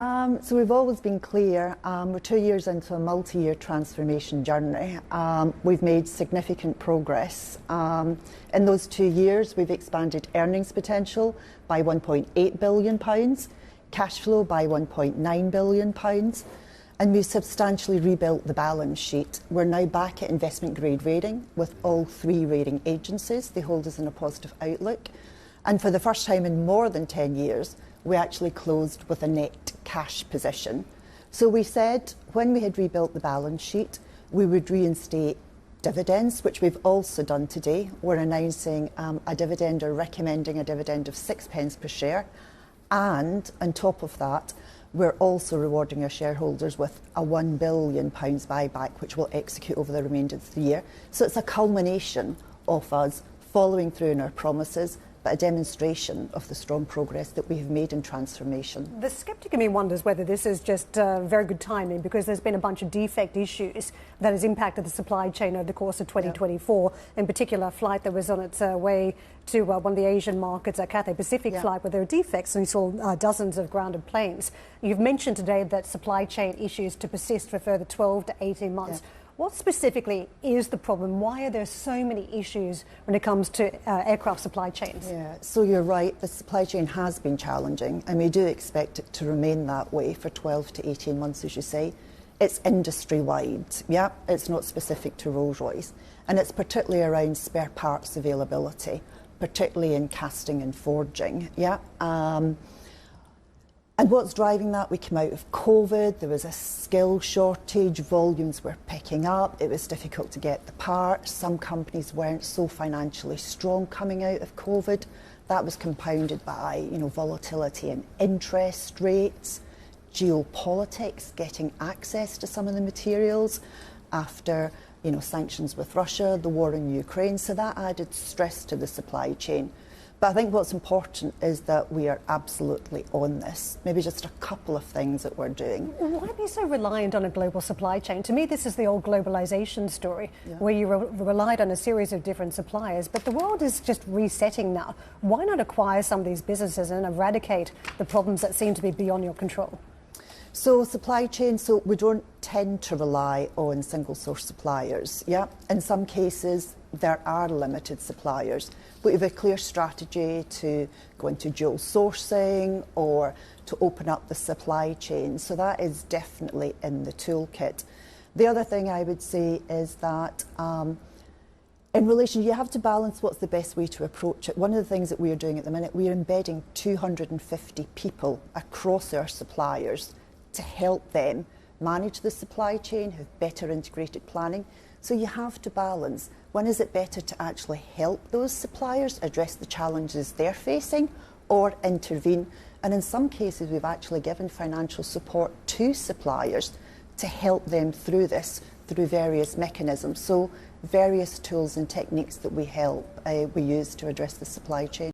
So we've always been clear, we're 2 years into a multi-year transformation journey. We've made significant progress. In those 2 years, we've expanded earnings potential by £1.8 billion, cash flow by £1.9 billion, and we've substantially rebuilt the balance sheet. We're now back at investment grade rating with all 3 rating agencies. They hold us in a positive outlook. And for the first time in more than 10 years, we actually closed with a net cash position. So we said when we had rebuilt the balance sheet, we would reinstate dividends, which we've also done today. We're announcing a dividend or recommending a dividend of 6 pence per share. And on top of that, we're also rewarding our shareholders with a £1 billion buyback, which we'll execute over the remainder of the year. So it's a culmination of us following through on our promises, but a demonstration of the strong progress that we have made in transformation. The sceptic in me wonders whether this is just very good timing, because there's been a bunch of defect issues that has impacted the supply chain over the course of 2024. In particular, a flight that was on its way to one of the Asian markets, a Cathay Pacific flight, where there were defects, and we saw dozens of grounded planes. You've mentioned today that supply chain issues to persist for a further 12 to 18 months. What specifically is the problem? Why are there so many issues when it comes to aircraft supply chains? Yeah, so you're right, the supply chain has been challenging, and we do expect it to remain that way for 12 to 18 months, as you say. It's industry-wide, it's not specific to Rolls-Royce, and it's particularly around spare parts availability, particularly in casting and forging, And what's driving that? We came out of COVID, there was a skill shortage, volumes were picking up, it was difficult to get the parts. Some companies weren't so financially strong coming out of COVID. That was compounded by, volatility in interest rates, geopolitics, getting access to some of the materials after, sanctions with Russia, the war in Ukraine. So that added stress to the supply chain. But I think what's important is that we are absolutely on this. Maybe just a couple of things that we're doing. Why be so reliant on a global supply chain? To me, this is the old globalization story, where you relied on a series of different suppliers. But the world is just resetting now. Why not acquire some of these businesses and eradicate the problems that seem to be beyond your control? So supply chain, so we don't tend to rely on single source suppliers. In some cases, there are limited suppliers, but we have a clear strategy to go into dual sourcing or to open up the supply chain. So that is definitely in the toolkit. The other thing I would say is that in relation, you have to balance what's the best way to approach it. One of the things that we are doing at the minute, we are embedding 250 people across our suppliers to help them manage the supply chain, have better integrated planning. So you have to balance. When is it better to actually help those suppliers address the challenges they're facing or intervene? And in some cases, we've actually given financial support to suppliers to help them through this, through various mechanisms. So various tools and techniques that we use to address the supply chain.